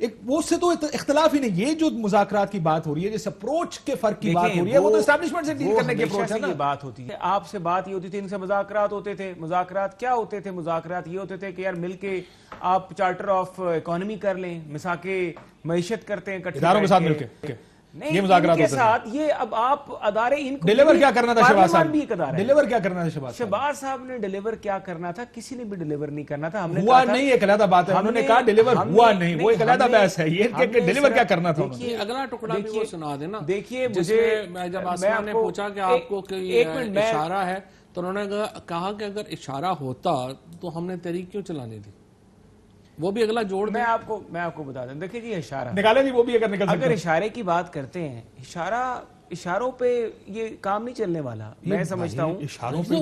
ایک وہ سے تو اختلاف ہی نہیں. یہ جو مذاکرات کی بات ہو رہی ہے, جس اپروچ کے فرق کی بات ہو رہی ہے, وہ تو اسٹیبلشمنٹ سے ڈیل کرنے کی اپروچ ہے نا. یہ بات ہوتی ہے, آپ سے بات یہ ہوتی تھی, ان سے مذاکرات ہوتے تھے. مذاکرات کیا ہوتے تھے؟ مذاکرات یہ ہوتے تھے کہ یار مل کے آپ چارٹر آف اکانومی کر لیں, مساکے معیشت کرتے ہیں اداروں کے ساتھ مل کے. یہ مذاکرات کے ساتھ یہ اب آپ ادارے ان کو ڈیلیور کیا کرنا تھا شہباز صاحب؟ بھی ایک ادارہ ہے. ڈیلیور کیا کرنا تھا شہباز صاحب نے ڈیلیور کیا کرنا تھا؟ کسی نے بھی ڈیلیور نہیں کرنا تھا. ہم نے ہوا نہیں, ایک علیحدہ بات ہے. انہوں نے کہا ڈیلیور ہوا نہیں, وہ ایک علیحدہ بحث ہے. یہ کہ ڈیلیور کیا کرنا تھا. اگلا ٹکڑا بھی وہ سنا دینا. دیکھیے مجھے جب آسما نے پوچھا کہ آپ کو اشارہ ہے تو انہوں نے کہا کہ اگر اشارہ ہوتا تو ہم نے تحریک کیوں چلانی تھی. وہ بھی اگلا جوڑ. میں آپ کو بتا دوں, دیکھیں جی اشارہ نکالے جی, وہ بھی اگر نکل سکتے. اگر اشارے کی بات کرتے ہیں, اشاروں پہ یہ کام نہیں چلنے والا. میں سمجھتا ہوں اشاروں پہ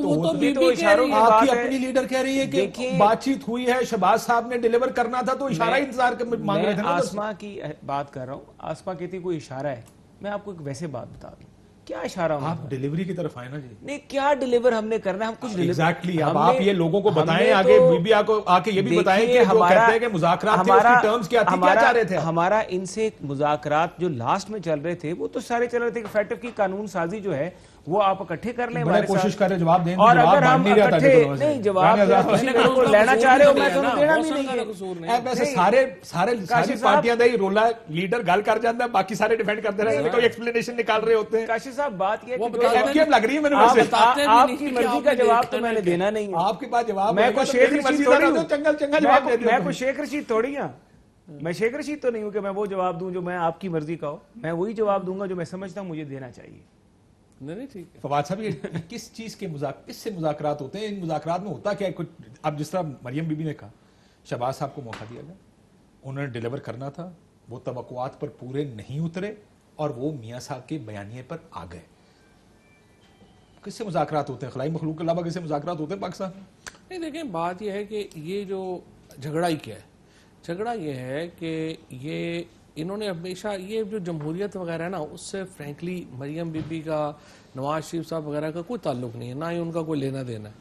تو اشاروں کی آپ کی بات اپنی ہے. لیڈر کہہ رہی ہے کہ بات چیت ہوئی ہے, شہباز صاحب نے ڈیلیور کرنا تھا تو اشارہ انتظار مانگ رہے تھے. میں آسما کی بات کر رہا ہوں. آسما کہتی کوئی اشارہ ہے. میں آپ کو ایک ویسے بات بتا دوں, کیا اشارہ ہونا آپ ڈیلیوری کی طرف آئے نا جی. نہیں, کیا ڈیلیور ہم نے کرنا ہے؟ ہم کچھ ایگزیکٹلی. اب آپ یہ لوگوں کو بتائیں, آگے بی آ کے یہ بھی بتائیں کہ جو کہتے ہیں کہ مذاکرات تھے, اس کی ٹرمز کیا تھی, کیا چاہ رہے تھے. ہمارا ان سے مذاکرات جو لاسٹ میں چل رہے تھے وہ تو سارے چل رہے تھے کہ فیٹف کی قانون سازی جو ہے وہ آپ اکٹھے کر لیں. بڑے کوشش کر رہے جواب دیں, اور اگر ہم اکٹھے جواب لینا چاہ رہے ہو, میں تو دینا بھی نہیں ہے. ویسے ساری پارٹیاں دا ہی رولا, لیڈر گل کر جاتا ہے, باقی سارے ڈیفینڈ کرتے رہے ہیں, کوئی ایکسپلینیشن نکال رہے ہوتے ہیں. کاشف صاحب بات یہ لگ رہی ہے میں نے, آپ کی مرضی کا جواب تو میں نے دینا نہیں ہے. آپ کے پاس جواب میں کوئی شیخ رشید تھوڑی ہوں, چنگل جواب دے دیں. میں کوئی شیخ رشید تھوڑی ہوں. میں شیخ رشید تو نہیں ہوں کہ میں وہ جواب دوں جو میں آپ کی مرضی کا ہو. میں وہی جواب دوں گا جو میں سمجھتا ہوں مجھے دینا چاہیے. فواد صاحب, یہ کس چیز کے کس سے مذاکرات ہوتے ہیں؟ ان مذاکرات میں ہوتا کیا ہے؟ اب جس طرح مریم بی بی نے کہا, شہباز صاحب کو موقع دیا گیا, انہوں نے ڈیلیور کرنا تھا, وہ توقعات پر پورے نہیں اترے اور وہ میاں صاحب کے بیانیے پر آ گئے. کس سے مذاکرات ہوتے ہیں؟ خلائی مخلوق کے علاوہ کس سے مذاکرات ہوتے ہیں پاکستان میں؟ نہیں دیکھیں, بات یہ ہے کہ یہ جو جھگڑا ہی کیا ہے, جھگڑا یہ ہے کہ یہ انہوں نے ہمیشہ یہ جو جمہوریت وغیرہ ہے نا, اس سے فرینکلی مریم بی بی کا, نواز شریف صاحب وغیرہ کا کوئی تعلق نہیں ہے, نہ ہی ان کا کوئی لینا دینا ہے.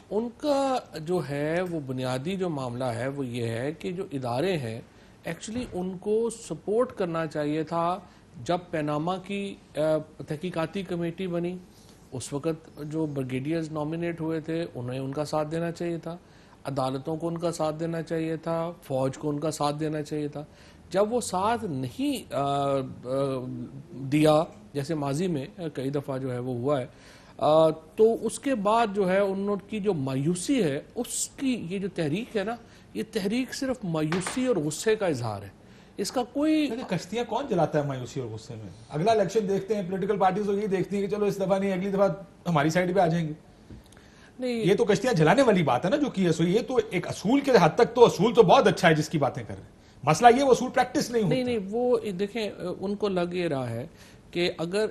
ان کا جو ہے وہ بنیادی جو معاملہ ہے وہ یہ ہے کہ جو ادارے ہیں ایکچولی ان کو سپورٹ کرنا چاہیے تھا. جب پیناما کی تحقیقاتی کمیٹی بنی اس وقت جو بریگیڈیئرز نامینیٹ ہوئے تھے انہیں ان کا ساتھ دینا چاہیے تھا, عدالتوں کو ان کا ساتھ دینا چاہیے تھا, فوج کو ان کا ساتھ دینا چاہیے تھا. جب وہ ساتھ نہیں دیا, جیسے ماضی میں کئی دفعہ جو ہے وہ ہوا ہے, تو اس کے بعد جو ہے ان کی جو مایوسی ہے, اس کی یہ جو تحریک ہے نا, یہ تحریک صرف مایوسی اور غصے کا اظہار ہے. اس کا کوئی کشتیاں کون جلاتا ہے مایوسی اور غصے میں؟ اگلا الیکشن دیکھتے ہیں, پولیٹیکل پارٹیز تو یہی دیکھتی ہیں کہ چلو اس دفعہ نہیں, اگلی دفعہ ہماری سائڈ پہ آ جائیں گے. نہیں, یہ تو کشتیاں جلانے والی بات ہے نا جو کی ہے. سو یہ تو ایک اصول کے حد تک تو اصول تو بہت اچھا ہے جس کی باتیں کر رہے ہیں. مسئلہ یہ وہ اصول پریکٹس نہیں ہوتا. نہیں, وہ دیکھیں ان کو لگ یہ رہا ہے کہ اگر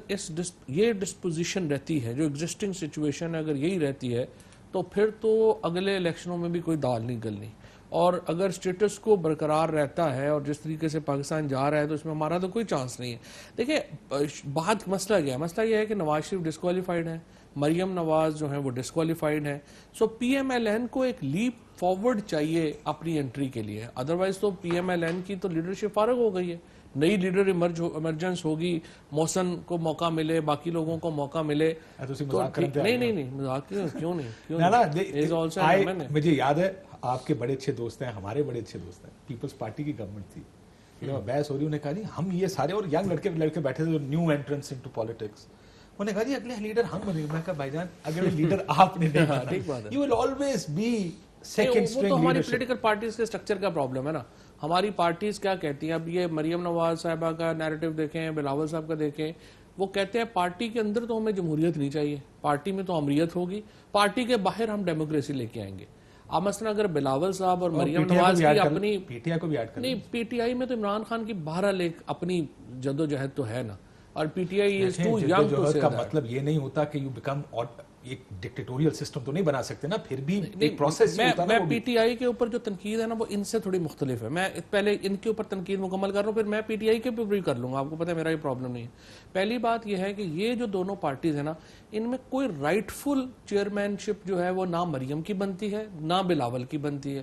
یہ ڈسپوزیشن رہتی ہے, جو ایگزسٹنگ سچویشن اگر یہی رہتی ہے, تو پھر تو اگلے الیکشنوں میں بھی کوئی دال نہیں گلنی. اور اگر سٹیٹس کو برقرار رہتا ہے اور جس طریقے سے پاکستان جا رہا ہے تو اس میں ہمارا تو کوئی چانس نہیں ہے. دیکھیں بات مسئلہ کیا ہے, مسئلہ یہ ہے کہ نواز شریف ڈسکوالیفائڈ ہے, مریم نواز جو ہیں وہ ڈسکوالیفائڈ ہیں. سو پی ایم ایل این کو ایک لیپ فارورڈ چاہیے اپنی انٹری کے لیے, ادروائز تو پی ایم ایل این کی تو لیڈرشپ فارغ ہو گئی ہے. نئی لیڈر ایمرجنس ہوگی, محسن کو موقع ملے, باقی لوگوں کو موقع ملے. نہیں مذاق کیوں نہیں. مجھے یاد ہے آپ کے بڑے اچھے دوست ہیں, ہمارے بڑے اچھے دوست ہیں, پیپلز پارٹی کی گورنمنٹ تھی, بحث ہو رہی, انہوں نے کہا جی ہم یہ سارے, اور ینگ لڑکے بیٹھے تھے, نیو انٹرنس انٹو پالیٹکس, انہوں نے کہا جی اگلے لیڈر ہم بنے. میں کہا بھائی جان اگلے لیڈر آپ نے نہیں بنا, you will always be second string. وہ تو ہماری پولیٹیکل پارٹیز کے سٹرکچر کا پرابلم ہے نا. ہماری پارٹیز کیا کہتی ہیں, اب یہ مریم نواز صاحبہ کا نیریٹو دیکھیں, بلاول صاحب کا دیکھیں, وہ کہتے ہیں پارٹی کے اندر تو ہمیں جمہوریت نہیں چاہیے, پارٹی میں تو امریت ہوگی, پارٹی کے باہر ہم ڈیموکریسی لے کے آئیں گے. اب مثلا اگر بلاول صاحب اور مریم نواز کی اپنی پی ٹی آئی کو بھی ایڈ کریں, نہیں پی ٹی آئی میں تو عمران خان کی بہرحال ایک اپنی جدوجہد تو ہے نا, اور P T I is too young to say. کا مطلب یہ نہیں ہوتا کہ یو بیکم ایک ڈکٹیٹوریل سسٹم تو نہیں بنا سکتے نا, پھر بھی ایک پروسیس ہوتا ہے. میں پی ٹی آئی کے اوپر جو تنقید ہے نا وہ ان سے تھوڑی مختلف ہے. میں پہلے ان کے اوپر تنقید مکمل کر رہا ہوں, پھر میں پی ٹی آئی کے اوپر بھی کر لوں گا. آپ کو پتہ ہے میرا یہ پرابلم نہیں ہے. پہلی بات یہ ہے کہ یہ جو دونوں پارٹیز ہیں نا, ان میں کوئی رائٹ فل چیئرمین شپ جو ہے وہ نہ مریم کی بنتی ہے نہ بلاول کی بنتی ہے.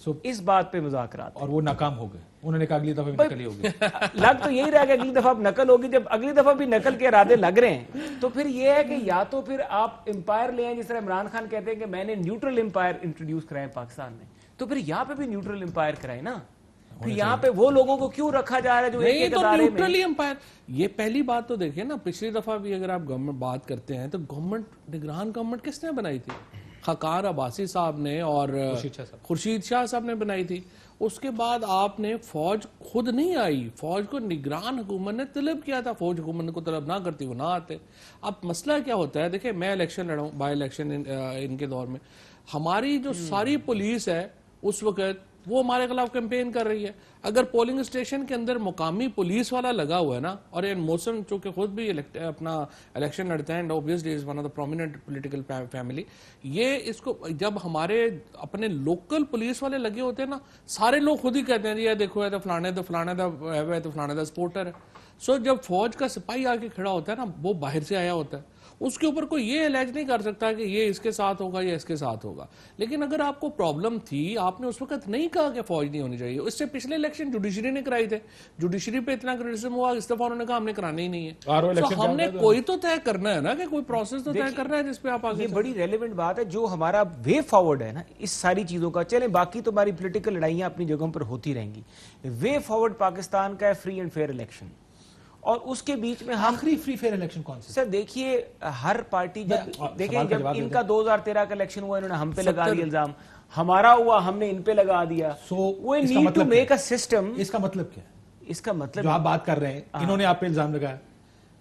اس بات پہ مذاکرات اور وہ ناکام ہو گئے, انہوں نے کہا اگلی دفعہ بھی نقل ہی ہوگی. لگ تو یہی رہا کہ اگلی دفعہ اب نقل ہوگی. جب اگلی دفعہ بھی نقل کے ارادے لگ رہے ہیں تو پھر یہ ہے کہ یا تو پھر آپ امپائر لے آئیں, جس طرح عمران خان کہتے ہیں کہ میں نے نیوٹرل امپائر انٹروڈیوس کرائے پاکستان میں, تو پھر یہاں پہ بھی نیوٹرل امپائر کرائے نا. پھر یہاں پہ وہ لوگوں کو کیوں رکھا جا رہا ہے جو ایک ایک ادارے میں. نیوٹرلی امپائر, یہ پہلی بات تو دیکھیں نا, پچھلی دفعہ بھی اگر آپ گورنمنٹ بات کرتے ہیں تو گورنمنٹ نگران گورنمنٹ کس نے بنائی تھی؟ خاقان عباسی صاحب نے اور خورشید شاہ صاحب نے بنائی تھی. اس کے بعد آپ نے فوج خود نہیں آئی, فوج کو نگران حکومت نے طلب کیا تھا. فوج حکومت کو طلب نہ کرتی وہ نہ آتے. اب مسئلہ کیا ہوتا ہے, دیکھیں میں الیکشن لڑا ہوں, بائی الیکشن ان کے دور میں, ہماری جو ساری پولیس ہے اس وقت وہ ہمارے خلاف کیمپین کر رہی ہے. اگر پولنگ اسٹیشن کے اندر مقامی پولیس والا لگا ہوا ہے نا, اور موسم چونکہ خود بھی اپنا الیکشن لڑتے ہیں, obviously is one of the prominent political family, یہ اس کو جب ہمارے اپنے لوکل پولیس والے لگے ہوتے ہیں نا, سارے لوگ خود ہی کہتے ہیں یہ دیکھو ہے تو فلانے تو فلانے دا سپورٹر ہے. سو جب فوج کا سپاہی آ کے کھڑا ہوتا ہے نا, وہ باہر سے آیا ہوتا ہے, اس کے اوپر کوئی یہ الیج نہیں کر سکتا کہ یہ اس کے ساتھ ہوگا یا اس کے ساتھ ہوگا. لیکن اگر آپ کو پرابلم تھی, آپ نے اس وقت نہیں کہا کہ فوج نہیں ہونی چاہیے. اس سے پچھلے الیکشن جوڈیشری نے کرائی تھے, جوڈیشری پہ اتنا کرٹیسزم ہوا, اس دفعہ انہوں نے کہا ہم نے کرانے ہی نہیں ہے. تو ہم نے کوئی تو طے کرنا ہے نا, کہ کوئی پروسیس تو طے کرنا ہے جس پہ آپ آگے. یہ بڑی ریلیونٹ بات ہے. جو ہمارا وے فارورڈ ہے نا اس ساری چیزوں کا, چلیں باقی تو ہماری پولیٹیکل لڑائیاں اپنی جگہوں پر ہوتی رہیں گی, وے فارورڈ پاکستان کا ہے فری اینڈ فیئر الیکشن. اور اس کے بیچ میں آخری فری فیئر الیکشن کون سا؟ سر دیکھیے, ہر پارٹی دیکھیں جب ان کا 2013 کا الیکشن ہوا, انہوں نے ہم پہ لگا دیا الزام, ہمارا ہوا ہم نے ان پہ لگا دیا. وہ need to make a system. اس کا مطلب کیا ہے؟ اس کا مطلب جو آپ بات کر رہے ہیں, انہوں نے آپ پہ الزام لگایا,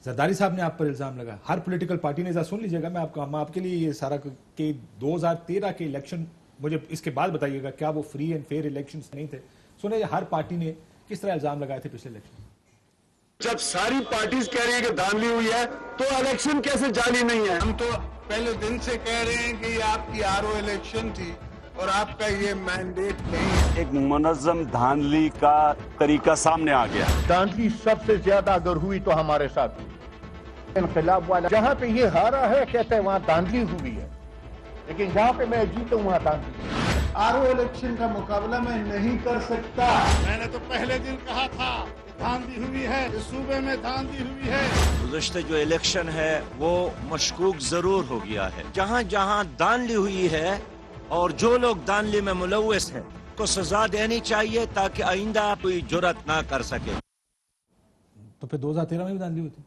زرداری صاحب نے آپ پر الزام لگایا, ہر پولیٹیکل پارٹی نے, سن لیجیے گا, میں آپ کے لیے یہ سارا کہ 2013 کے الیکشن, مجھے اس کے بعد بتائیے گا کیا وہ فری اینڈ فیئر الیکشنز نہیں تھے. سنیں ہر پارٹی نے کس طرح الزام لگائے تھے پچھلے الیکشن. جب ساری پارٹیز کہہ رہی ہیں کہ دھاندلی ہوئی ہے تو الیکشن کیسے جعلی نہیں ہے؟ ہم تو پہلے دن سے کہہ رہے ہیں کہ یہ آپ کی RO الیکشن تھی اور آپ کا یہ مینڈیٹ نہیں. ایک منظم دھاندلی کا طریقہ سامنے آ گیا. دھاندلی سب سے زیادہ اگر ہوئی تو ہمارے ساتھ انقلاب والا, جہاں پہ یہ ہارا ہے کہتے ہیں وہاں دھاندلی ہوئی ہے, لیکن جہاں پہ میں جیتا ہوں وہاں دھاندلی. RO الیکشن کا مقابلہ میں نہیں کر سکتا. میں نے تو پہلے دن کہا تھا دھاندلی ہوئی ہے, اس صوبے میں دھاندلی ہوئی ہے. گزشتہ جو الیکشن ہے وہ مشکوک ضرور ہو گیا ہے. جہاں جہاں دھاندلی ہوئی ہے اور جو لوگ دھاندلی میں ملوث ہیں کو سزا دینی چاہیے تاکہ آئندہ کوئی جرأت نہ کر سکے. تو پھر 2013 میں بھی دھاندلی ہوئی تھی.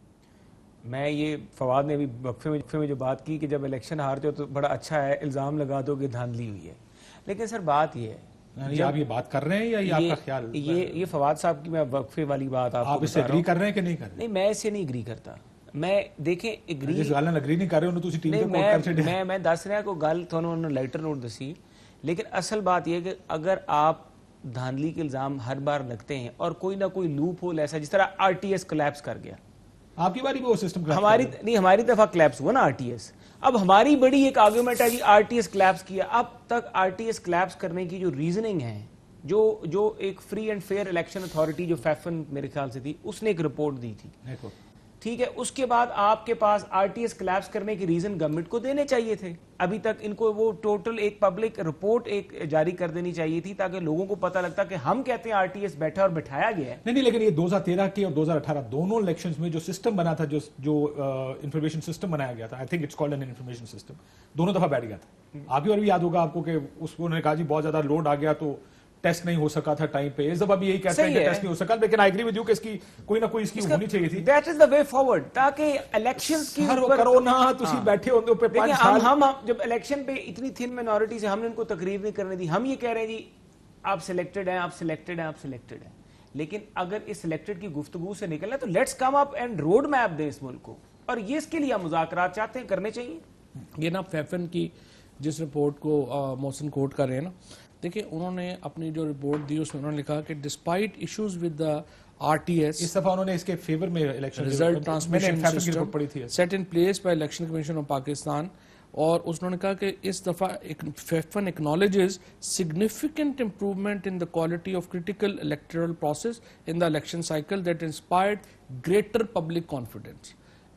میں یہ فواد نے ابھی وقفے میں جو بات کی کہ جب الیکشن ہارتے ہو تو بڑا اچھا ہے الزام لگا دو کہ دھاندلی ہوئی ہے. لیکن سر بات یہ ہے, آپ یہ بات کر رہے ہیں یا یہ آپ کا خیال؟ یہ فواد صاحب کی میں وقفے والی بات آپ اس سے اگری کر رہے ہیں کہ نہیں کر رہے؟ نہیں, میں اس سے نہیں اگری کرتا. میں دیکھیں اگری جس گل اگری نہیں کر رہے انہوں تسی ٹیم تے کوٹ کر چھڈیا. میں دس رہا کوئی گل تھانوں انہوں لائٹر نوٹ دسی, لیکن اصل بات یہ ہے کہ اگر آپ دھاندلی کے الزام ہر بار لگتے ہیں اور کوئی نہ کوئی لوپ ہول ایسا, جس طرح RTS کلیپس کر گیا, آپ کی باری بھی وہ سسٹم ہماری دفعہ کلیپس ہوا نا RTS. اب ہماری بڑی ایک آرگومنٹ ہے جی RTS کلیپس کیا. اب تک RTS کلیپس کرنے کی جو ریزننگ ہے, جو ایک free and fair election authority جو فیفن میرے خیال سے تھی, اس نے ایک رپورٹ دی تھی, ٹھیک ہے. اس کے بعد آپ کے پاس RTS کلیپس کرنے کی ریزن گورنمنٹ کو دینے چاہیے تھے. ابھی تک ان کو وہ ٹوٹل ایک پبلک رپورٹ ایک جاری کر دینی چاہیے تھی تاکہ لوگوں کو پتہ لگتا کہ ہم کہتے ہیں RTS بیٹھا اور بٹھایا گیا ہے. نہیں, لیکن یہ 2013 کے اور 2018 دونوں الیکشنز میں جو سسٹم بنا تھا, جو انفارمیشن سسٹم بنایا گیا تھا, I think it's called an information system, دونوں دفعہ بیٹھ گیا تھا. آپ کی اور بھی یاد ہوگا آپ کو کہ اس کو انہوں نے کہا جی بہت زیادہ لوڈ آ گیا تو ٹیسٹ نہیں ہو سکا تھا ٹائم پہ. اس دفعہ بھی یہی کہتے ہیں کہ ٹیسٹ نہیں ہو سکا, لیکن آئی ایگری ود یو کہ اس کی کوئی نہ کوئی اس کی ہونی چاہیے تھی. That is the way forward, تاکہ الیکشنز کی کرونا تسی بیٹھے ہوندے اوپر 5 سال. ہم جب الیکشن پہ اتنی تھن مائنورٹی سے ہم نے ان کو تقریر نہیں کرنے دی, ہم یہ کہہ رہے ہیں جی آپ سلیکٹڈ ہیں, آپ سلیکٹڈ ہیں, آپ سلیکٹڈ ہیں. لیکن اگر اس سلیکٹڈ کی گفتگو سے نکلنا ہے تو let's come up and road map دیں اس ملک کو, اور یہ اس کے لیے ہم مذاکرات چاہتے ہیں, کرنے چاہیے. یہ نا فیفن کی جس رپورٹ کو محسن کوٹ کر رہے ہیں نا, دیکھیں انہوں نے اپنی جو رپورٹ دی اس میں انہوں نے لکھا کہ despite issues with the RTS, اس دفعہ انہوں نے اس کے فیور میں election result transmission system set in place by election commission of Pakistan, اور انہوں نے کہا کہ اس دفعہ FAFEN acknowledges significant improvement in the quality of critical electoral process in the election cycle that inspired greater public confidence.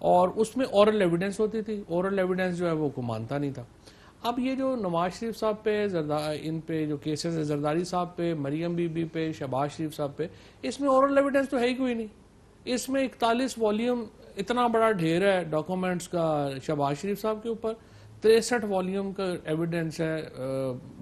اور اس میں اورل ایویڈنس ہوتی تھی. اورل ایویڈنس جو ہے وہ کو مانتا نہیں تھا. اب یہ جو نواز شریف صاحب پہ ان پہ جو کیسز ہیں زرداری صاحب پہ, مریم بی بی پہ, شہباز شریف صاحب پہ, اس میں اورل ایویڈنس تو ہے ہی کوئی نہیں. اس میں 41 والیوم اتنا بڑا ڈھیر ہے ڈاکومنٹس کا شہباز شریف صاحب کے اوپر, 63 والیوم کا ایویڈنس ہے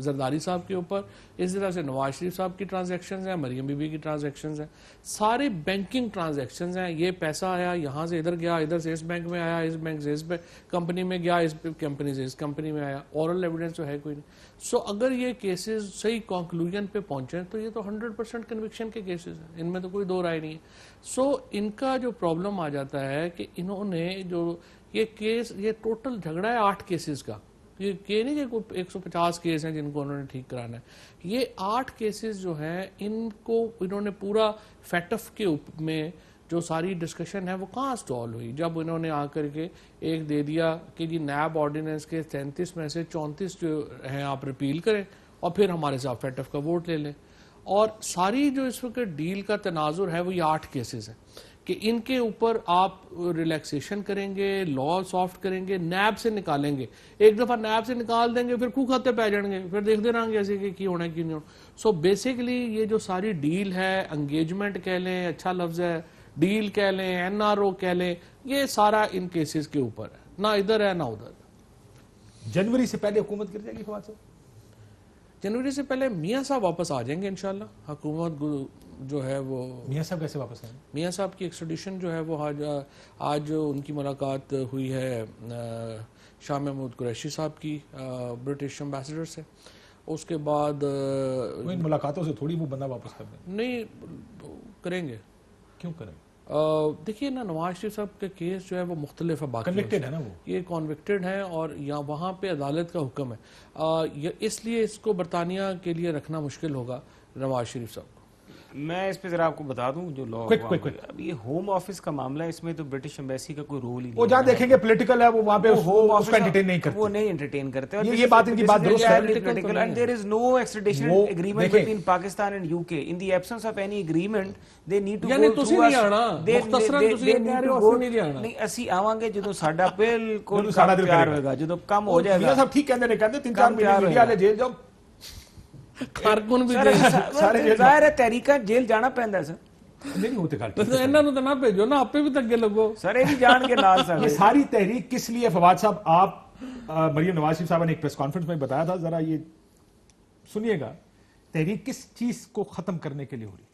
زرداری صاحب کے اوپر. اس طرح سے نواز شریف صاحب کی ٹرانزیکشنز ہیں, مریم بی بی کی ٹرانزیکشنز ہیں, سارے بینکنگ ٹرانزیکشنز ہیں. یہ پیسہ آیا یہاں سے ادھر گیا, ادھر سے اس بینک میں آیا, اس بینک سے اس کمپنی میں گیا, اس کمپنی سے اس کمپنی میں آیا. اورل ایویڈنس تو ہے کوئی نہیں. سو اگر یہ کیسز صحیح کنکلوژن پہ پہنچیں تو یہ تو 100% کنوکشن کے کیسز ہیں, ان میں تو کوئی دو رائے نہیں ہے. سو ان کا جو پرابلم آ جاتا ہے کہ انہوں نے جو یہ کیس, یہ ٹوٹل جھگڑا ہے 8 کیسز کا. یہ نہیں کہ کوئی 150 کیس ہیں جن کو انہوں نے ٹھیک کرانا ہے. یہ 8 کیسز جو ہیں ان کو انہوں نے پورا فیٹف کے میں جو ساری ڈسکشن ہے وہ کہاں سٹال ہوئی, جب انہوں نے آ کر کے ایک دے دیا کہ جی نیب آرڈیننس کے 33 میں سے 34 جو ہیں آپ ریپیل کریں اور پھر ہمارے ساتھ فیٹف کا ووٹ لے لیں. اور ساری جو اس وقت ڈیل کا تناظر ہے وہ یہ 8 کیسز ہیں کہ ان کے اوپر آپ ریلیکسیشن کریں گے, لا سافٹ کریں گے, نیب سے نکالیں گے. ایک دفعہ نیب سے نکال دیں گے پھر خو کھاتے پہ جائیں گے, پھر دیکھتے رہیں گے ایسے کہ کی ہونا ہے کی نہیں ہونا. سو بیسیکلی یہ جو ساری ڈیل ہے, انگیجمنٹ کہہ لیں, اچھا لفظ ہے, ڈیل کہہ لیں, این آر او کہہ لیں, یہ سارا ان کیسز کے اوپر ہے, نہ ادھر ہے نہ ادھر. جنوری سے پہلے حکومت گر جائے گی فواد صاحب؟ جنوری سے پہلے میاں صاحب واپس آ جائیں گے انشاءاللہ. حکومت جو ہے وہ میاں صاحب کیسے واپس آئیں؟ میاں صاحب کی ایکسٹریڈیشن جو ہے وہ آج ان کی ملاقات ہوئی ہے شاہ محمود قریشی صاحب کی برٹش امبیسڈر سے. اس کے بعد ان ملاقاتوں سے تھوڑی وہ بندہ واپس کر دیں؟ نہیں کریں گے. کیوں کریں؟ دیکھیے نا, نواز شریف صاحب کا کیس جو ہے وہ مختلف ہے, باقی کنوکٹڈ ہے نا, وہ یہ کنوکٹڈ ہیں اور یہاں وہاں پہ عدالت کا حکم ہے. اس لیے اس کو برطانیہ کے لیے رکھنا مشکل ہوگا نواز شریف صاحب کو. میں اس پہ ذرا آپ کو بتا دوں جو لا اب یہ ہوم آفس کا معاملہ ہے, اس میں تو برٹش ایمبیسی کا کوئی رول ہی نہیں. وہ جہاں دیکھیں گے پولیٹیکل ہے, وہ وہاں پہ ہوم آفس انٹرٹین نہیں کرتے, وہ نہیں انٹرٹین کرتے. یہ بات ان کی بات درست ہے. And there is no extradition agreement between Pakistan and UK. In the absence of any agreement, they need to go through us. نہیں اسی آوانگے جدو ساڈا بالکل کام تیار ہوگا, جدو کم ہو جائے گا. صاحب ٹھیک کہندے نے, کہندے 3-4 مہینے میڈیا والے جیل جاؤ, کارکن بھی ظاہر ہے تحریکاں جیل جانا پہندا ہے سر. نہیں ہوتے گل تو انہاں نوں تے نہ بھیجو نا, آپے بھی تگے لگو. سر یہ بھی جان کے نال سر یہ ساری تحریک کس لیے فواد صاحب؟ آپ مریم نواز شریف صاحبہ نے ایک پریس کانفرنس میں بتایا تھا, ذرا یہ سنیے گا. تحریک کس چیز کو ختم کرنے کے لیے ہو رہی؟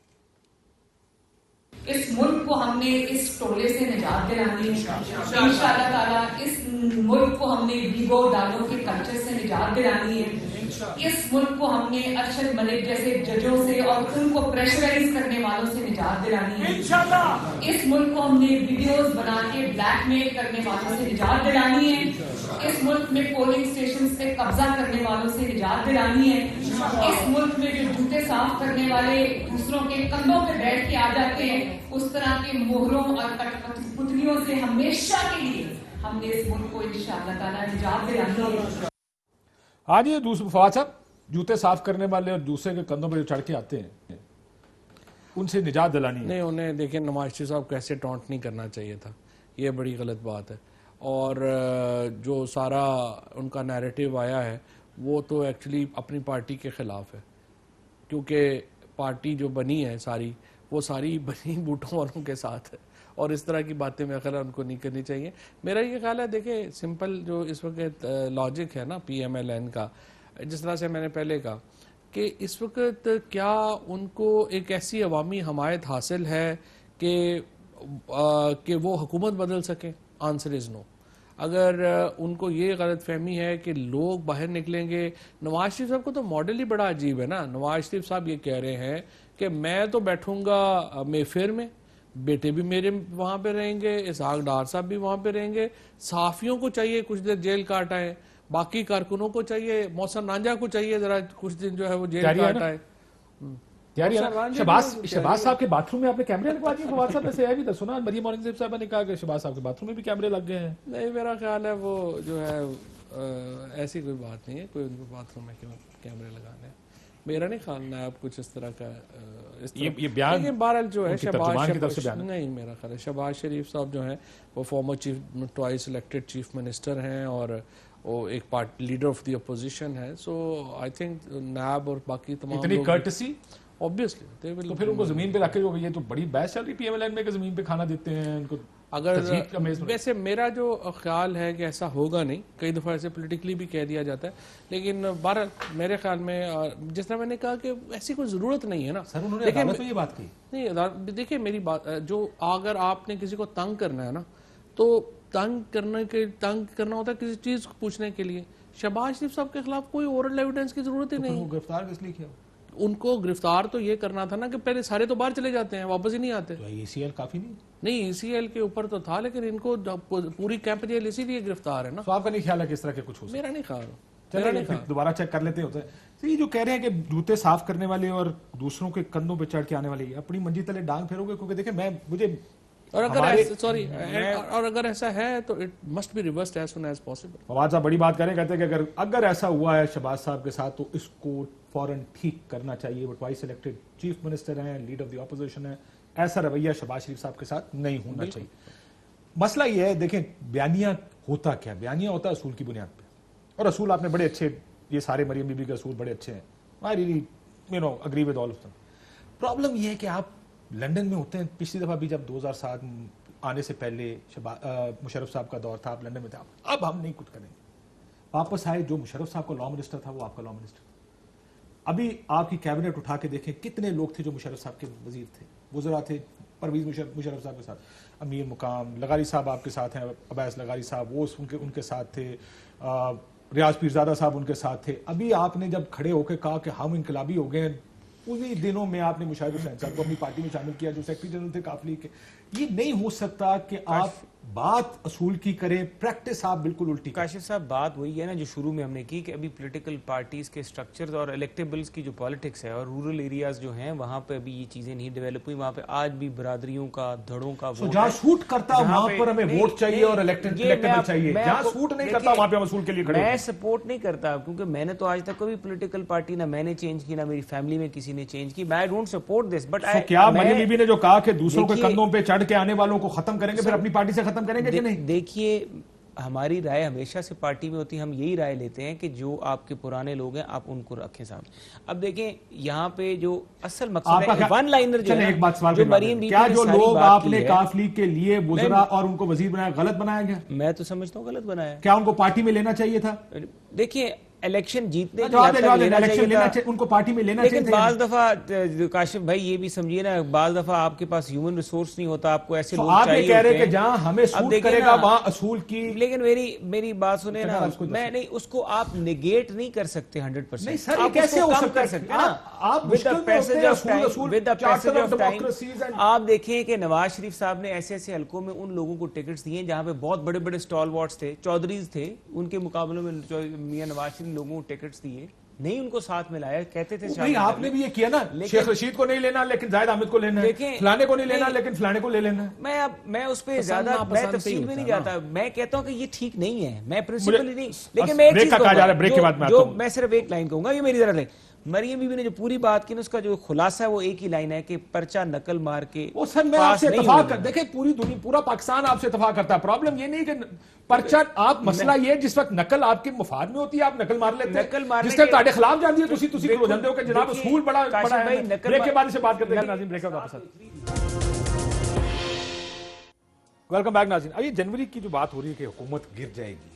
اس ملک کو ہم نے اس ٹولے سے نجات دلانی ہے انشاءاللہ تعالیٰ. اس ملک کو ہم نے بیگو ڈالوں کے کلچر سے نجات دلانی ہے. اس ملک کو ہم نے ارشد ملک جیسے ججوں سے اور ان کو پریشرائز کرنے والوں سے نجات دلانی ہے انشاءاللہ. اس ملک کو ہم نے ویڈیوز بنا کے بلیک میل کرنے والوں سے نجات دلانی ہے. اس ملک میں پولنگ اسٹیشنز پہ قبضہ کرنے والوں سے نجات دلانی ہے. اس ملک میں جو جوتے صاف کرنے والے دوسروں کے کندھوں پہ بیٹھ کے آ جاتے ہیں, اس طرح کے مہروں اور پتلیوں سے ہمیشہ کے لیے ہم نے اس ملک کو انشاءاللہ تعالیٰ نجات دلانی ہے. آج یہ دوسرے فواد صاحب جوتے صاف کرنے والے اور دوسرے کے کندھوں پہ جو چڑھ کے آتے ہیں ان سے نجات دلانی ہے. نہیں, انہیں دیکھیں نواز شریف صاحب کو ایسے ٹونٹ نہیں کرنا چاہیے تھا, یہ بڑی غلط بات ہے. اور جو سارا ان کا نیریٹو آیا ہے وہ تو ایکچولی اپنی پارٹی کے خلاف ہے, کیونکہ پارٹی جو بنی ہے ساری وہ ساری بنی بوٹوں والوں کے ساتھ ہے, اور اس طرح کی باتیں میرا خیال ہے ان کو نہیں کرنی چاہیے. میرا یہ خیال ہے دیکھیں سمپل جو اس وقت لاجک ہے نا پی ایم ایل این کا, جس طرح سے میں نے پہلے کہا کہ اس وقت کیا ان کو ایک ایسی عوامی حمایت حاصل ہے کہ وہ حکومت بدل سکیں؟ آنسر از نو. اگر ان کو یہ غلط فہمی ہے کہ لوگ باہر نکلیں گے, نواز شریف صاحب کو تو ماڈل ہی بڑا عجیب ہے نا. نواز شریف صاحب یہ کہہ رہے ہیں کہ میں تو بیٹھوں گا مے فیئر میں, بیٹے بھی میرے وہاں پہ رہیں گے, اسحاق ڈار صاحب بھی وہاں پہ رہیں گے, صحافیوں کو چاہیے کچھ دیر جیل کاٹ آئے, باقی کارکنوں کو چاہیے, محسن رانجھا کو چاہیے ذرا کچھ دن جو ہے وہ جیل کاٹ آئے. شہباز صاحب کے باتھ روم میں آپ نے کیمرے لگوا دیے؟ فواد صاحب سے بھی تو سنا, مریم اورنگزیب صاحبہ نے کہا کہ شہباز صاحب کے باتھ روم میں بھی کیمرے لگ گئے ہیں. نہیں, میرا خیال ہے وہ جو ہے ایسی کوئی بات نہیں ہے, کوئی ان کو باتھ روم میں کیوں کیمرے لگانے. میرا نہیں خیال نائب کچھ اس طرح کا یہ بیان لیکن بہرحال جو ہے ان کی ترجمان کی طرف سے بیان ہے؟ نہیں میرا خیال ہے شہباز شریف صاحب جو ہیں وہ farmer chief twice elected chief minister ہیں اور وہ ایک لیڈر آف دی اپوزیشن ہے. سو آئی تھنک نائب اور باقی تمام اتنی کرٹسی obviously تو پھر ان کو زمین پہ رکھ کے یہ تو بڑی بحث چل رہی پی ایم ایل این میں کہ زمین پہ کھانا دیتے ہیں ان کو. اگر ویسے میرا جو خیال ہے کہ ایسا ہوگا نہیں, کئی دفعہ ایسے پولیٹیکلی بھی کہہ دیا جاتا ہے, لیکن بہرحال میرے خیال میں جس طرح میں نے کہا کہ ایسی کوئی ضرورت نہیں ہے نا. سر انہوں نے عدالت میں یہ بات کی نہیں, دیکھیں میری بات, جو اگر آپ نے کسی کو تنگ کرنا ہے نا تو تنگ کرنا ہوتا ہے کسی چیز کو پوچھنے کے لیے. شہباز شریف صاحب کے خلاف کوئی اورل ایویڈنس کی ضرورت ہی نہیں. گرفتار کس لیے کیا؟ ان کو گرفتار تو یہ کرنا تھا نا کہ پہلے سارے تو باہر چلے جاتے ہیں, واپس ہی نہیں آتے. ای سی ایل کافی نہیں, ای سی ایل کے اوپر تو تھا, لیکن ان کو پوری کیمپ جیل اسی لیے گرفتار ہے نا. تو آپ کا نہیں خیال ہے کہ اس طرح کے کچھ ہو سکتا؟ میرا نہیں خیال. چلیں دوبارہ چیک کر لیتے ہوتے ہیں. یہ جو کہہ رہے ہیں کہ جوتے صاف کرنے والے اور دوسروں کے کندھوں پہ چڑھ کے آنے والے اپنی منجی تلے ڈانگ پھیرو گے, کیونکہ دیکھیں مجھے اور اگر ایسا ہے تو it must be reversed as soon as possible. Fawad sahab بڑی بات کریں, کہتے ہیں کہ اگر ایسا ہوا ہے شہباز صاحب کے ساتھ تو اس کو فوراً ٹھیک کرنا چاہیے. وہ ٹوائس الیکٹڈ چیف منسٹر ہیں, لیڈر آف دی اپوزیشن ہے, ایسا رویہ شہباز شریف صاحب کے ساتھ نہیں ہونا چاہیے. مسئلہ یہ ہے, دیکھیں بیانیہ ہوتا کیا, بیانیہ ہوتا ہے اصول کی بنیاد پہ, اور اصول آپ نے بڑے اچھے, یہ سارے مریم بی بی کے اصول بڑے اچھے ہیں. I really agree with all of them. Problem یہ ہے کہ آپ لنڈن میں ہوتے ہیں. پچھلی دفعہ بھی جب 2007 آنے سے پہلے مشرف صاحب کا دور تھا, آپ لنڈن میں تھے. اب ہم نہیں کچھ کریں گے. واپس آئے, جو مشرف صاحب کا لا منسٹر تھا وہ آپ کا لا منسٹر. ابھی آپ کی کیبنٹ اٹھا کے دیکھیں کتنے لوگ تھے جو مشرف صاحب کے وزیر تھے, وزراء تھے. پرویز مشرف صاحب کے ساتھ امیر مقام لغاری صاحب آپ کے ساتھ ہیں, عباس لغاری صاحب وہ ان کے ساتھ تھے, ریاض پیرزادہ صاحب ان کے ساتھ تھے. ابھی آپ نے جب کھڑے ہو کے کہا کہ ہم انقلابی ہو گئے, انہی دنوں میں آپ نے مشاہد حسین صاحب کو اپنی پارٹی میں شامل کیا جو سیکرٹری جنرل تھے کاف لیگ کے. یہ نہیں ہو سکتا کہ آپ بات اصول کی کریں, پریکٹس آپ بالکل الٹی. کاشف صاحب بات وہی ہے نا جو شروع میں ہم نے کی کہ ابھی پولیٹیکل پارٹیز کے سٹرکچرز اور الیکٹیبلز کی جو پالیٹکس ہے اور رورل ایریاز جو ہیں وہاں پہ ابھی یہ چیزیں نہیں ڈیولپ ہوئی. وہاں پہ آج بھی برادریوں کا دھڑوں کا ووٹ جہاں سوٹ کرتا وہاں پر ہمیں ووٹ چاہیے اور الیکٹیبل چاہیے. جہاں سوٹ نہیں کرتا وہاں پہ ہم اصول کے لیے کھڑے. میں سپورٹ نہیں کرتا کیونکہ میں نے تو آج تک کوئی پولیٹیکل پارٹی نہ میں نے چینج کی نہ میری فیملی میں کسی نے چینج کی. I don't support this, but کیا مریم بی بی نے جو کہا کہ دوسروں کے کندھوں پہ چڑھ کے آنے والوں کو ختم کریں گے, پھر اپنی پارٹی سے ختم کریں گے کہ نہیں؟ دیکھیے ہماری رائے ہمیشہ سے پارٹی میں ہوتی ہے, ہم یہی رائے لیتے ہیں کہ جو آپ کے پرانے لوگ ہیں آپ ان کو رکھیں سامنے. اب دیکھیں یہاں پہ جو اصل مقصد ہے ون لائنر جو ہے, ایک بات سوال جو مریم بی بی کیا جو لوگ آپ نے کاف لیگ کے لیے وزراء اور ان کو وزیر بنایا غلط بنایا گیا؟ میں تو سمجھتا ہوں غلط بنایا. کیا ان کو پارٹی میں لینا چاہیے تھا؟ دیکھیں الیکشن جیتنے ان کو پارٹی میں لینا چاہیے, لیکن بعض دفعہ کاشف بھائی یہ بھی سمجھیے نا, بعض دفعہ آپ کے پاس ہیومن ریسورس نہیں ہوتا, آپ کو ایسے لوگ چاہیے. آپ کہہ رہے کہ جہاں ہمیں سوٹ کرے گا وہاں اصول کی. لیکن میری بات سنیں نا, میں نہیں اس کو آپ نیگیٹ نہیں کر سکتے 100%. نہیں سر, یہ کیسے ہو سکتا ہے؟ آپ دیکھیں کہ نواز شریف صاحب نے ایسے ایسے حلقوں میں ان لوگوں کو ٹکٹس دیے جہاں پہ بہت بڑے بڑے سٹال وارڈز تھے, چودھریز تھے, ان کے مقابلوں میں میاں نواز شریف لوگوں کو ٹکٹس دیے, نہیں ان کو ساتھ ملایا. کہتے تھے آپ نے بھی یہ کیا نا, شیخ رشید کو نہیں لینا لیکن زاہد احمد کو لینا ہے, فلانے کو نہیں لینا لیکن فلانے کو لے لینا ہے. میں اس پہ زیادہ میں تفصیل میں نہیں جاتا. میں کہتا ہوں کہ یہ ٹھیک نہیں ہے, میں پرنسپل نہیں. لیکن میں ایک چیز جو میں صرف ایک لائن کہوں گا, یہ میری ذرا لائن, مریم بی بی نے جو پوری بات کی نا اس کا جو خلاصہ ہے وہ ایک ہی لائن ہے کہ پرچہ نقل مار کے. وہ سر میں آپ سے اتفاق کر, دیکھیں پوری دنیا پورا پاکستان آپ سے اتفاق کرتا ہے. پرابلم یہ نہیں کہ پرچہ, آپ مسئلہ یہ جس وقت نقل آپ کے مفاد میں ہوتی ہے آپ نقل مار لیتے ہیں, جس طرح تاڑے خلاف جانتی ہے تسی کرو جاندے ہو کہ جناب اصول بڑا ہے. بریک کے بعد سے بات کرتے ہیں ناظرین, بریک کا واپس. ویلکم بیک ناظرین. اب یہ جنوری کی جو بات ہو رہی ہے کہ حکومت گر جائے گی,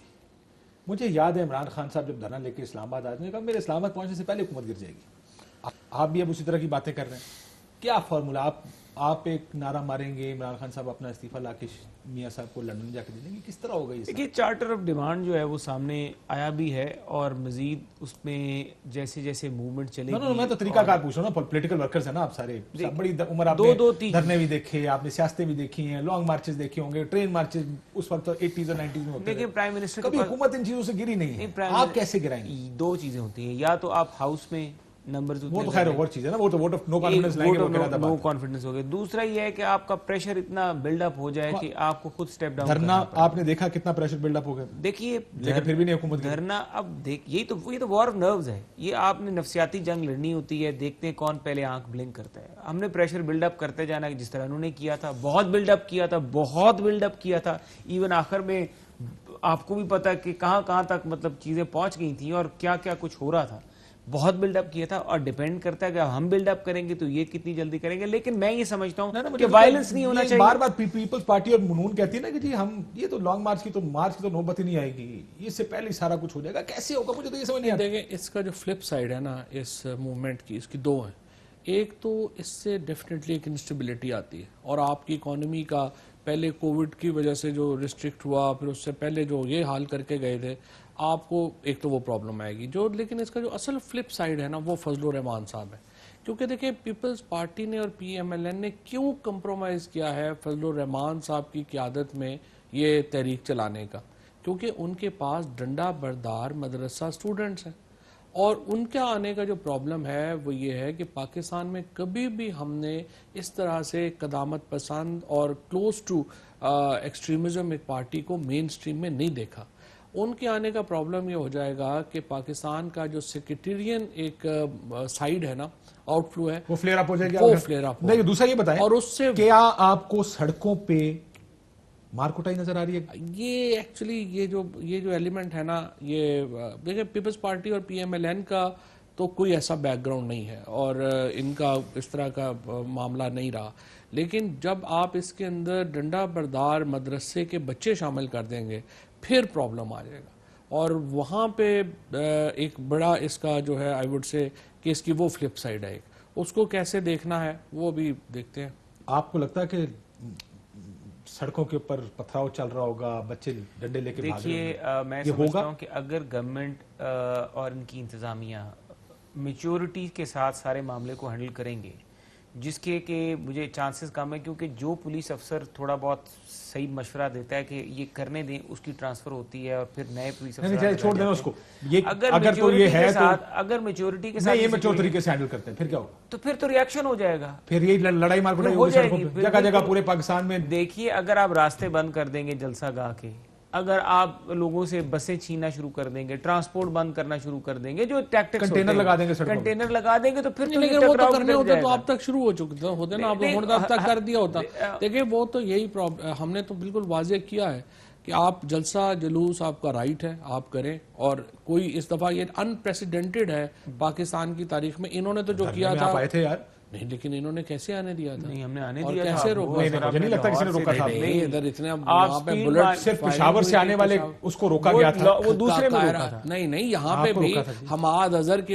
مجھے یاد ہے عمران خان صاحب جب دھرنا لے کے اسلام آباد آئے, کہا میرے اسلام آباد پہنچنے سے پہلے حکومت گر جائے گی. آپ بھی اب اسی طرح کی باتیں کر رہے ہیں. کیا فارمولا, آپ ایک نعرہ ماریں گے, عمران خان صاحب اپنا استعفیٰ لا کے میاں صاحب کو لندن جا کے دے دیں گے, کس طرح ہوگا یہ؟ دیکھیے چارٹر آف ڈیمانڈ جو ہے وہ سامنے آیا بھی ہے اور مزید اس میں جیسے جیسے موومنٹ چلے گی. میں تو طریقہ کار پوچھ رہا ہوں نا, پولیٹیکل ورکرز ہیں نا آپ سارے, بڑی عمر آپ نے دھرنے بھی دیکھے, آپ نے سیاستیں بھی دیکھی ہیں, لانگ مارچز دیکھے ہوں گے, ٹرین مارچز اس وقت 80s اور 90s میں ہوتے ہیں. لیکن پرائم منسٹر کبھی حکومت ان چیزوں سے گری نہیں ہے, آپ کیسے گرائیں گے؟ دو چیزیں ہوتی ہیں, یا تو آپ ہاؤس میں نمبرز وہ تو خیر اور چیز ہے نا, وہ تو ووٹ آف نو کانفیڈنس لائیں گے, وہ کہنا تھا نو کانفیڈنس ہو گیا. دوسرا یہ ہے کہ آپ کا پریشر اتنا بلڈ اپ ہو جائے کہ آپ کو خود سٹیپ ڈاؤن دھرنا آپ نے دیکھا کتنا پریشر بلڈ اپ ہو گیا, دیکھیے لیکن پھر بھی نہیں حکومت کی. دھرنا اب دیکھ یہ تو وار آف نروز ہے, یہ آپ نے نفسیاتی جنگ لڑنی ہوتی ہے, دیکھتے ہیں کون پہلے آنکھ بلنک کرتا ہے. ہم نے پریشر بلڈ اپ کرتے جانا جس طرح انہوں نے کیا تھا, بہت بلڈ اپ کیا تھا, بہت بلڈ اپ کیا تھا. ایون آخر میں آپ کو بھی پتا کہ کہاں تک مطلب چیزیں پہنچ گئی تھیں اور کیا کچھ ہو رہا تھا. بہت بلڈ اپ کیا تھا, اور ڈیپینڈ کرتا ہے کہ ہم بلڈ اپ کریں گے تو یہ کتنی جلدی کریں گے. لیکن میں یہ سمجھتا ہوں کہ وائلنس نہیں ہونا چاہیے. بار بار پیپلز پارٹی اور منون کہتی ہے نا کہ جی ہم یہ تو لانگ مارچ کی تو نوبت ہی نہیں آئے گی, اس سے پہلے سارا کچھ ہو جائے گا. کیسے ہوگا مجھے تو یہ سمجھ نہیں آتا. دیکھیں اس کا جو فلپ سائڈ ہے نا اس موومنٹ کی, اس کی دو ہیں. ایک تو اس سے ڈیفینیٹلی ایک انسٹیبلٹی آتی ہے, اور آپ کی اکانومی کا پہلے کووڈ کی وجہ سے جو ریسٹرکٹ ہوا, پھر اس سے پہلے جو یہ حال کر کے گئے تھے, آپ کو ایک تو وہ پرابلم آئے گی جو. لیکن اس کا جو اصل فلپ سائڈ ہے نا وہ فضل الرحمان صاحب ہے. کیونکہ دیکھیں پیپلز پارٹی نے اور پی ایم ایل این نے کیوں کمپرومائز کیا ہے فضل الرحمان صاحب کی قیادت میں یہ تحریک چلانے کا, کیونکہ ان کے پاس ڈنڈا بردار مدرسہ اسٹوڈنٹس ہیں. اور ان کا آنے کا جو پرابلم ہے وہ یہ ہے کہ پاکستان میں کبھی بھی ہم نے اس طرح سے قدامت پسند اور کلوز ٹو ایکسٹریمزم ایک پارٹی کو مین سٹریم میں نہیں دیکھا. ان کے آنے کا پرابلم یہ ہو جائے گا کہ پاکستان کا جو سیکریٹیرین ایک سائیڈ ہے نا, آؤٹ فلو ہے, وہ فلیئر اپ ہو جائے گا. وہ فلیئر اپ نہیں, دوسرا یہ بتائیں اور اس سے کیا آپ کو سڑکوں پہ مار کٹائی نظر آ رہی ہے؟ یہ ایکچولی یہ جو ایلیمنٹ ہے نا, یہ دیکھیں پیپلز پارٹی اور پی ایم ایل این کا تو کوئی ایسا بیک گراؤنڈ نہیں ہے اور ان کا اس طرح کا معاملہ نہیں رہا. لیکن جب آپ اس کے اندر ڈنڈا بردار مدرسے کے بچے شامل کر دیں گے پھر پرابلم آ جائے گا. اور وہاں پہ ایک بڑا اس کا جو ہے آئی وڈ سے کہ اس کی وہ فلپ سائڈ ہے, اس کو کیسے دیکھنا ہے وہ بھی دیکھتے ہیں. آپ کو لگتا ہے کہ سڑکوں کے اوپر پتھراؤ چل رہا ہوگا, بچے ڈنڈے لے کے بھاگ رہے ہیں؟ دیکھیے میں سمجھتا ہوں کہ اگر گورنمنٹ اور ان کی انتظامیہ میچورٹی کے ساتھ سارے معاملے کو ہینڈل کریں گے, جس کے کہ مجھے چانسز کم ہے, کیونکہ جو پولیس افسر تھوڑا بہت صحیح مشورہ دیتا ہے کہ یہ کرنے دیں, اس کی ٹرانسفر ہوتی ہے اور پھر نئے پولیس افسر چھوڑ دیں اس کو. اگر تو یہ ہے اگر میچورٹی کے ساتھ یہ میچور طریقے سے ہینڈل کرتے ہیں پھر کیا ہوگا؟ تو پھر تو ریاکشن ہو جائے گا, پھر یہ لڑائی مار پڑائی ہو جائے گی جگہ جگہ پورے پاکستان میں. دیکھیے اگر آپ راستے بند کر دیں گے جلسہ گاہ کے, اگر آپ لوگوں سے بسیں چھیننا شروع کر دیں گے, ٹرانسپورٹ بند کرنا شروع کر دیں گے, جو ٹیکٹکس کنٹینر لگا دیں گے سڑکوں پہ, کنٹینر لگا دیں گے, تو پھر لیکن وہ تو کرنے ہوتے تو اب تک شروع ہو چکے ہوتے نا, آپ اب تک کر دیا ہوتا. دیکھیں وہ تو یہی ہم نے تو بالکل واضح کیا ہے کہ آپ جلسہ جلوس آپ کا رائٹ ہے, آپ کریں. اور کوئی اس دفعہ یہ انپریسیڈنٹڈ ہے پاکستان کی تاریخ میں. انہوں نے تو جو کیا تھا آئے تھے یار, نہیں لیکن انہوں نے کیسے آنے دیا تھا؟ نہیں ہم نے آنے اور دیا تھا. کیسے روکا؟ مجھے نہیں لگتا کسی نے روکا تھا. نہیں ادھر اتنے وہاں پہ بلٹ صرف پشاور سے آنے والے اس کو روکا گیا تھا, وہ دوسرے میں روکا تھا. نہیں یہاں پہ بھی حماد اظہر کے